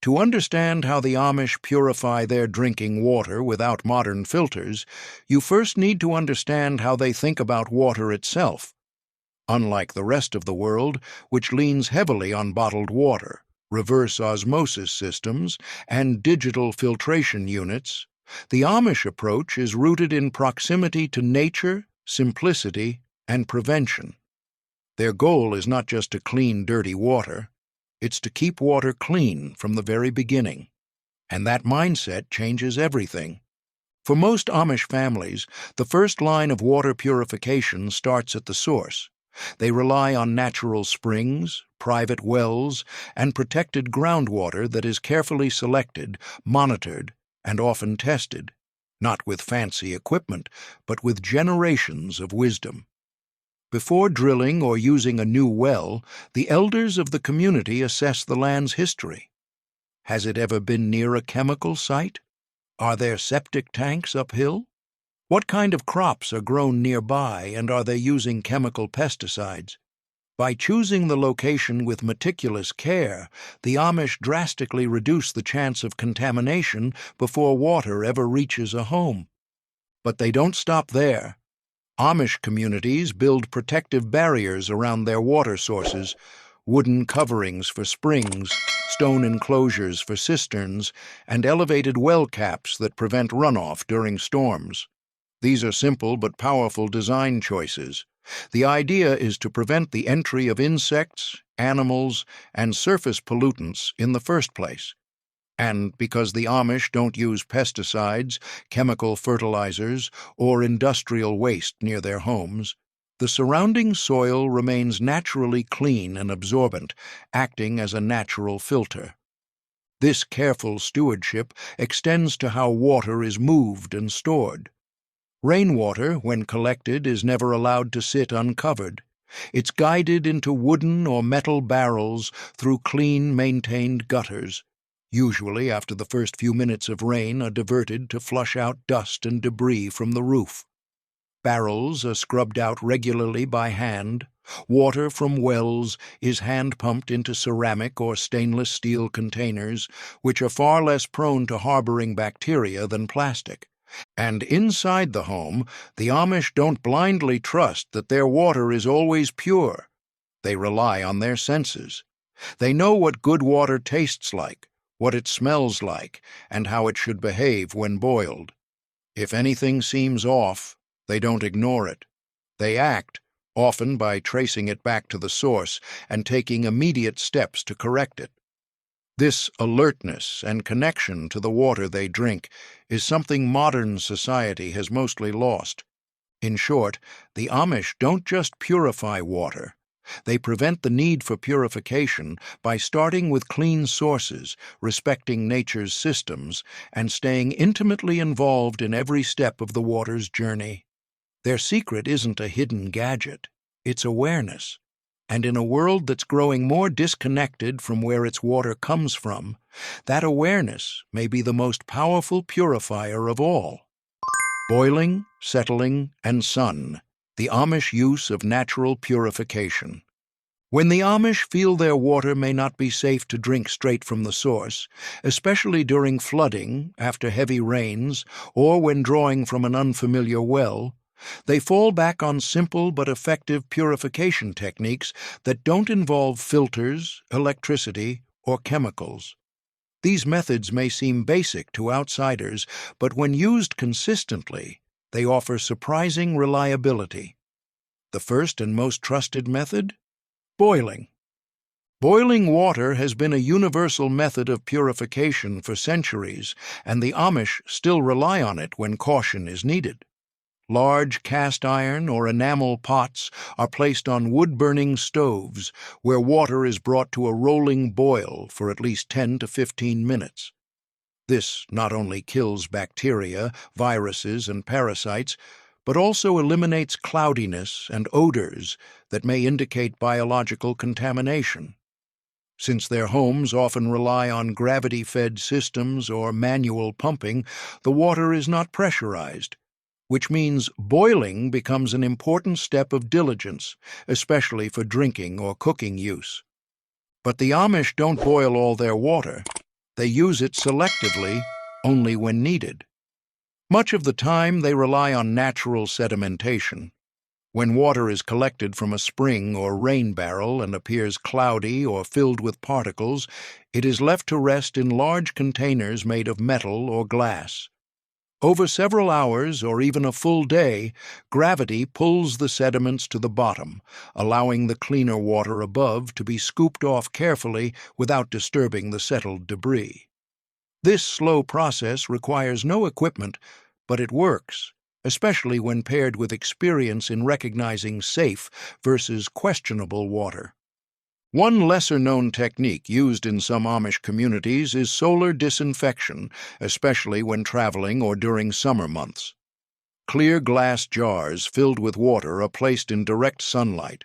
To understand how the Amish purify their drinking water without modern filters, you first need to understand how they think about water itself. Unlike the rest of the world, which leans heavily on bottled water, reverse osmosis systems, and digital filtration units, the Amish approach is rooted in proximity to nature, simplicity, and prevention. Their goal is not just to clean dirty water, it's to keep water clean from the very beginning. And that mindset changes everything. For most Amish families, the first line of water purification starts at the source. They rely on natural springs, private wells, and protected groundwater that is carefully selected, monitored, and often tested, not with fancy equipment, but with generations of wisdom. Before drilling or using a new well, the elders of the community assess the land's history. Has it ever been near a chemical site? Are there septic tanks uphill? What kind of crops are grown nearby, and are they using chemical pesticides? By choosing the location with meticulous care, the Amish drastically reduce the chance of contamination before water ever reaches a home. But they don't stop there. Amish communities build protective barriers around their water sources, wooden coverings for springs, stone enclosures for cisterns, and elevated well caps that prevent runoff during storms. These are simple but powerful design choices. The idea is to prevent the entry of insects, animals, and surface pollutants in the first place. And because the Amish don't use pesticides, chemical fertilizers, or industrial waste near their homes, the surrounding soil remains naturally clean and absorbent, acting as a natural filter. This careful stewardship extends to how water is moved and stored. Rainwater, when collected, is never allowed to sit uncovered. It's guided into wooden or metal barrels through clean, maintained gutters. Usually, after the first few minutes of rain, are diverted to flush out dust and debris from the roof. Barrels are scrubbed out regularly by hand. Water from wells is hand-pumped into ceramic or stainless steel containers, which are far less prone to harboring bacteria than plastic. And inside the home, the Amish don't blindly trust that their water is always pure. They rely on their senses. They know what good water tastes like, what it smells like, and how it should behave when boiled. If anything seems off, they don't ignore it. They act, often by tracing it back to the source and taking immediate steps to correct it. This alertness and connection to the water they drink is something modern society has mostly lost. In short, the Amish don't just purify water. They prevent the need for purification by starting with clean sources, respecting nature's systems, and staying intimately involved in every step of the water's journey. Their secret isn't a hidden gadget, it's awareness. And in a world that's growing more disconnected from where its water comes from, that awareness may be the most powerful purifier of all. Boiling, settling, and sun, the Amish use of natural purification. When the Amish feel their water may not be safe to drink straight from the source, especially during flooding, after heavy rains, or when drawing from an unfamiliar well, they fall back on simple but effective purification techniques that don't involve filters, electricity, or chemicals. These methods may seem basic to outsiders, but when used consistently, they offer surprising reliability. The first and most trusted method? Boiling. Boiling water has been a universal method of purification for centuries, and the Amish still rely on it when caution is needed. Large cast iron or enamel pots are placed on wood-burning stoves where water is brought to a rolling boil for at least 10 to 15 minutes. This not only kills bacteria, viruses, and parasites, but also eliminates cloudiness and odors that may indicate biological contamination. Since their homes often rely on gravity-fed systems or manual pumping, the water is not pressurized, which means boiling becomes an important step of diligence, especially for drinking or cooking use. But the Amish don't boil all their water. They use it selectively, only when needed. Much of the time, they rely on natural sedimentation. When water is collected from a spring or rain barrel and appears cloudy or filled with particles, it is left to rest in large containers made of metal or glass. Over several hours or even a full day, gravity pulls the sediments to the bottom, allowing the cleaner water above to be scooped off carefully without disturbing the settled debris. This slow process requires no equipment, but it works, especially when paired with experience in recognizing safe versus questionable water. One lesser-known technique used in some Amish communities is solar disinfection, especially when traveling or during summer months. Clear glass jars filled with water are placed in direct sunlight,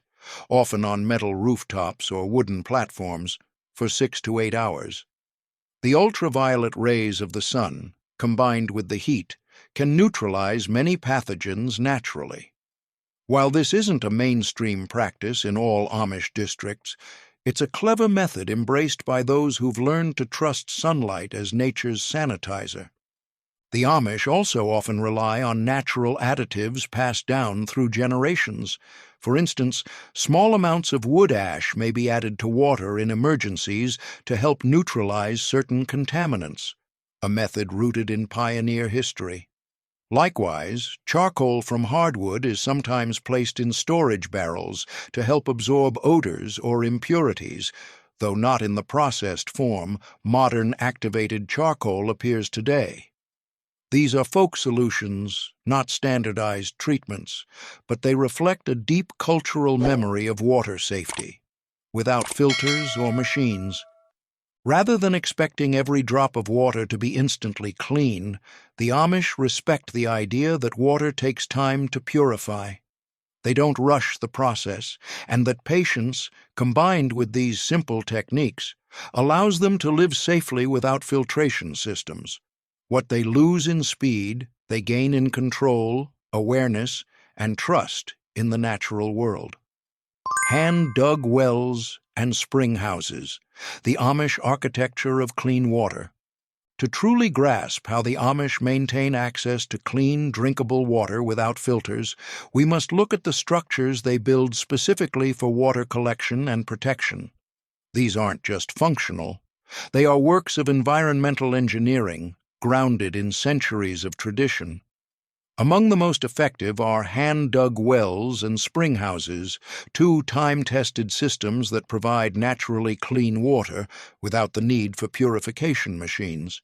often on metal rooftops or wooden platforms, for 6 to 8 hours. The ultraviolet rays of the sun, combined with the heat, can neutralize many pathogens naturally. While this isn't a mainstream practice in all Amish districts, it's a clever method embraced by those who've learned to trust sunlight as nature's sanitizer. The Amish also often rely on natural additives passed down through generations. For instance, small amounts of wood ash may be added to water in emergencies to help neutralize certain contaminants, a method rooted in pioneer history. Likewise, charcoal from hardwood is sometimes placed in storage barrels to help absorb odors or impurities, though not in the processed form modern activated charcoal appears today. These are folk solutions, not standardized treatments, but they reflect a deep cultural memory of water safety, without filters or machines. Rather than expecting every drop of water to be instantly clean, the Amish respect the idea that water takes time to purify. They don't rush the process, and that patience, combined with these simple techniques, allows them to live safely without filtration systems. What they lose in speed, they gain in control, awareness, and trust in the natural world. Hand-dug wells and spring houses, the Amish architecture of clean water. To truly grasp how the Amish maintain access to clean, drinkable water without filters, we must look at the structures they build specifically for water collection and protection. These aren't just functional. They are works of environmental engineering, grounded in centuries of tradition. Among the most effective are hand-dug wells and spring houses, two time-tested systems that provide naturally clean water without the need for purification machines.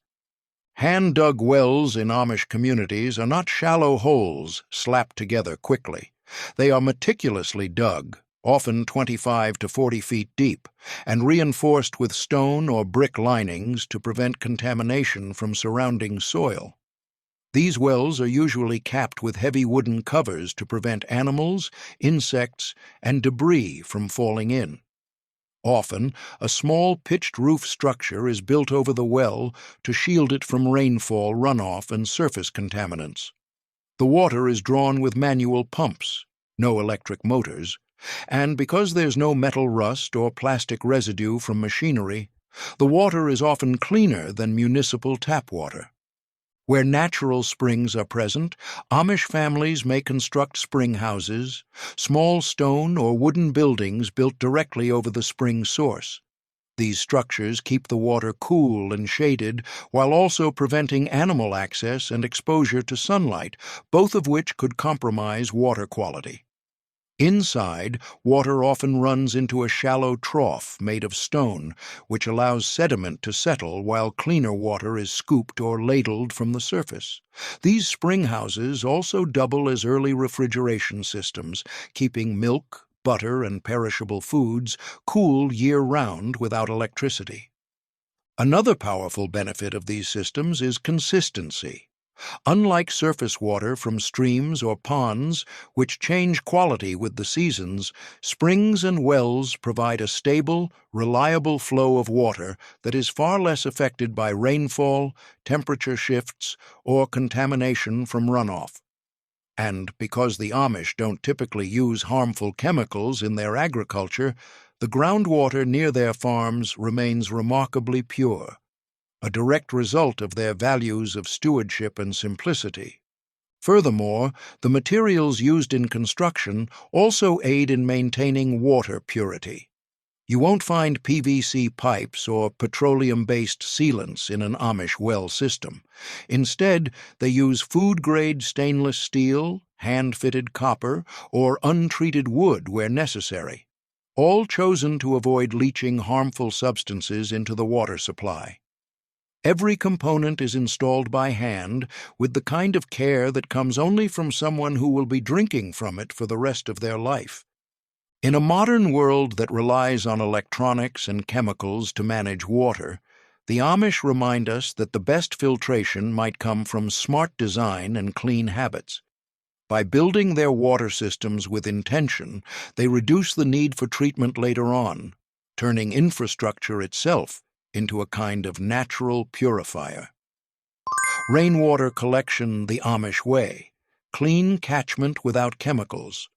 Hand-dug wells in Amish communities are not shallow holes slapped together quickly. They are meticulously dug, often 25 to 40 feet deep, and reinforced with stone or brick linings to prevent contamination from surrounding soil. These wells are usually capped with heavy wooden covers to prevent animals, insects, and debris from falling in. Often, a small pitched roof structure is built over the well to shield it from rainfall runoff and surface contaminants. The water is drawn with manual pumps, no electric motors, and because there's no metal rust or plastic residue from machinery, the water is often cleaner than municipal tap water. Where natural springs are present, Amish families may construct spring houses, small stone or wooden buildings built directly over the spring source. These structures keep the water cool and shaded while also preventing animal access and exposure to sunlight, both of which could compromise water quality. Inside, water often runs into a shallow trough made of stone, which allows sediment to settle while cleaner water is scooped or ladled from the surface. These spring houses also double as early refrigeration systems, keeping milk, butter, and perishable foods cool year-round without electricity. Another powerful benefit of these systems is consistency. Unlike surface water from streams or ponds, which change quality with the seasons, springs and wells provide a stable, reliable flow of water that is far less affected by rainfall, temperature shifts, or contamination from runoff. And because the Amish don't typically use harmful chemicals in their agriculture, the groundwater near their farms remains remarkably pure. a direct result of their values of stewardship and simplicity. Furthermore, the materials used in construction also aid in maintaining water purity. You won't find PVC pipes or petroleum-based sealants in an Amish well system. Instead, they use food-grade stainless steel, hand-fitted copper, or untreated wood where necessary, all chosen to avoid leaching harmful substances into the water supply. Every component is installed by hand with the kind of care that comes only from someone who will be drinking from it for the rest of their life. In a modern world that relies on electronics and chemicals to manage water, the Amish remind us that the best filtration might come from smart design and clean habits. By building their water systems with intention, they reduce the need for treatment later on, turning infrastructure itself into a kind of natural purifier. Rainwater collection the Amish way. Clean catchment without chemicals.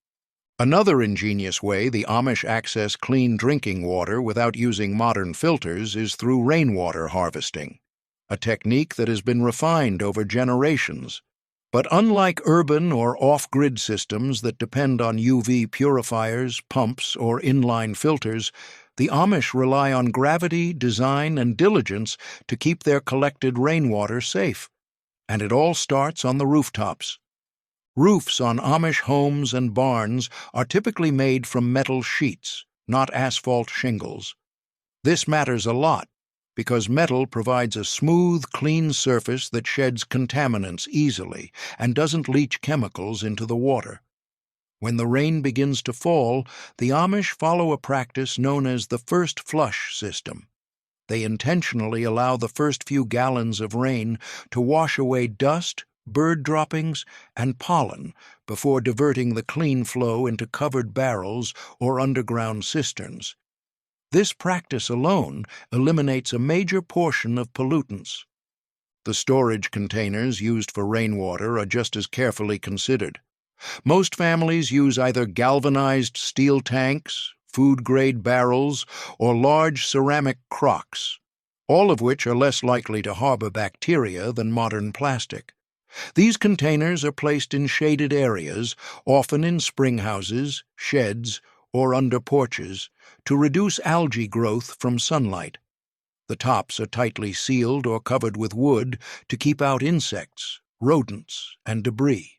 Another ingenious way the Amish access clean drinking water without using modern filters is through rainwater harvesting, a technique that has been refined over generations. But unlike urban or off-grid systems that depend on UV purifiers, pumps, or inline filters, the Amish rely on gravity, design, and diligence to keep their collected rainwater safe. And it all starts on the rooftops. Roofs on Amish homes and barns are typically made from metal sheets, not asphalt shingles. This matters a lot because metal provides a smooth, clean surface that sheds contaminants easily and doesn't leach chemicals into the water. When the rain begins to fall, the Amish follow a practice known as the first flush system. They intentionally allow the first few gallons of rain to wash away dust, bird droppings, and pollen before diverting the clean flow into covered barrels or underground cisterns. This practice alone eliminates a major portion of pollutants. The storage containers used for rainwater are just as carefully considered. Most families use either galvanized steel tanks, food-grade barrels, or large ceramic crocks, all of which are less likely to harbor bacteria than modern plastic. These containers are placed in shaded areas, often in springhouses, sheds, or under porches, to reduce algae growth from sunlight. The tops are tightly sealed or covered with wood to keep out insects, rodents, and debris.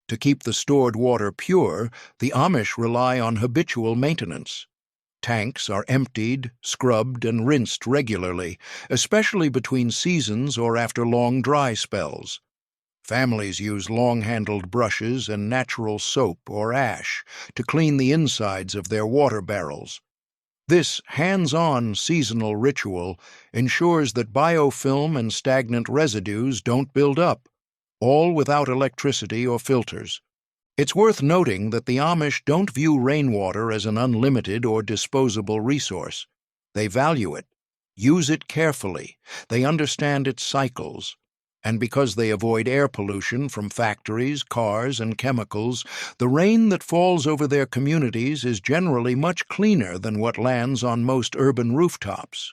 To keep the stored water pure, the Amish rely on habitual maintenance. Tanks are emptied, scrubbed, and rinsed regularly, especially between seasons or after long dry spells. Families use long-handled brushes and natural soap or ash to clean the insides of their water barrels. This hands-on seasonal ritual ensures that biofilm and stagnant residues don't build up, all without electricity or filters. It's worth noting that the Amish don't view rainwater as an unlimited or disposable resource. They value it, use it carefully, they understand its cycles, and because they avoid air pollution from factories, cars, and chemicals, the rain that falls over their communities is generally much cleaner than what lands on most urban rooftops.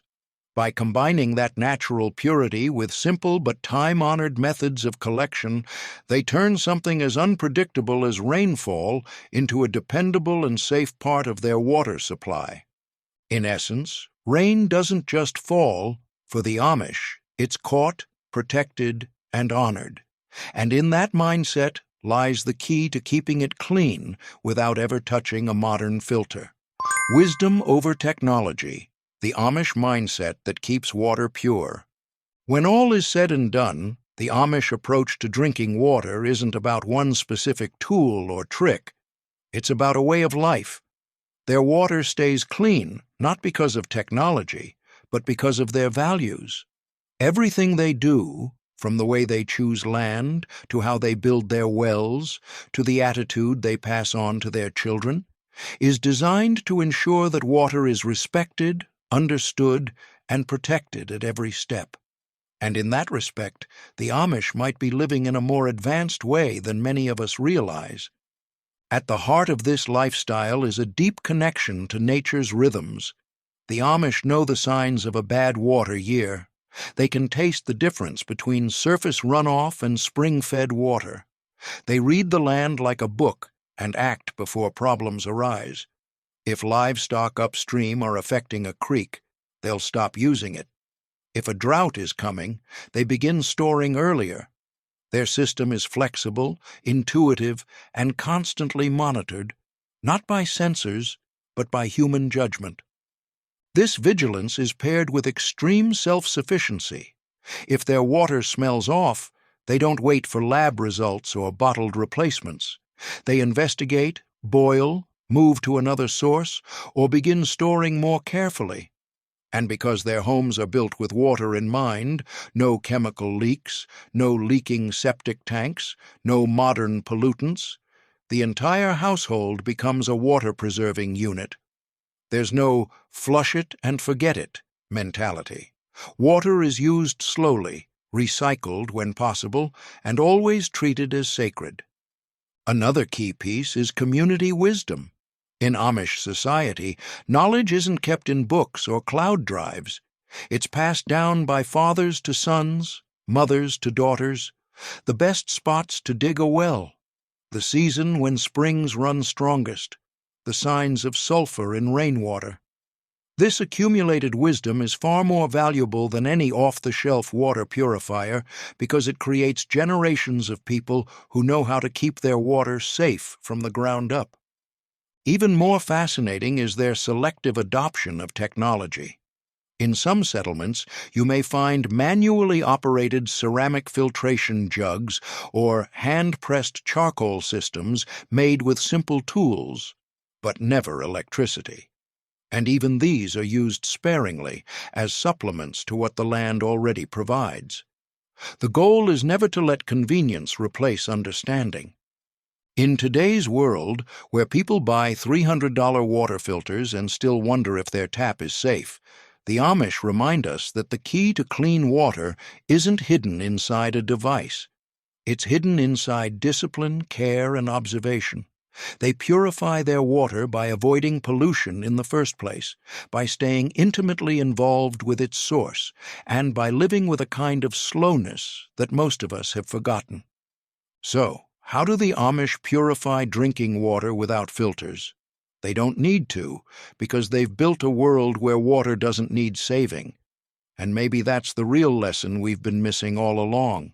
By combining that natural purity with simple but time-honored methods of collection, they turn something as unpredictable as rainfall into a dependable and safe part of their water supply. In essence, rain doesn't just fall. For the Amish, it's caught, protected, and honored. And in that mindset lies the key to keeping it clean without ever touching a modern filter. Wisdom over technology. The Amish mindset that keeps water pure. When all is said and done, the Amish approach to drinking water isn't about one specific tool or trick. It's about a way of life. Their water stays clean, not because of technology, but because of their values. Everything they do, from the way they choose land, to how they build their wells, to the attitude they pass on to their children, is designed to ensure that water is respected, understood, and protected at every step. And in that respect, the Amish might be living in a more advanced way than many of us realize. At the heart of this lifestyle is a deep connection to nature's rhythms. The Amish know the signs of a bad water year, They can taste the difference between surface runoff and spring-fed water. They read the land like a book and act before problems arise. If livestock upstream are affecting a creek, they'll stop using it. If a drought is coming, they begin storing earlier. Their system is flexible, intuitive, and constantly monitored, not by sensors, but by human judgment. This vigilance is paired with extreme self-sufficiency. If their water smells off, they don't wait for lab results or bottled replacements. They investigate, boil, move to another source, or begin storing more carefully. And because their homes are built with water in mind, no chemical leaks, no leaking septic tanks, no modern pollutants, the entire household becomes a water-preserving unit. There's no flush it and forget it mentality. Water is used slowly, recycled when possible, and always treated as sacred. Another key piece is community wisdom. In Amish society, knowledge isn't kept in books or cloud drives. It's passed down by fathers to sons, mothers to daughters, the best spots to dig a well, the season when springs run strongest, the signs of sulfur in rainwater. This accumulated wisdom is far more valuable than any off-the-shelf water purifier because it creates generations of people who know how to keep their water safe from the ground up. Even more fascinating is their selective adoption of technology. In some settlements, you may find manually operated ceramic filtration jugs or hand-pressed charcoal systems made with simple tools, but never electricity. And even these are used sparingly as supplements to what the land already provides. The goal is never to let convenience replace understanding. In today's world, where people buy $300 water filters and still wonder if their tap is safe, the Amish remind us that the key to clean water isn't hidden inside a device. It's hidden inside discipline, care, and observation. They purify their water by avoiding pollution in the first place, by staying intimately involved with its source, and by living with a kind of slowness that most of us have forgotten. So, how do the Amish purify drinking water without filters? They don't need to, because they've built a world where water doesn't need saving. And maybe that's the real lesson we've been missing all along.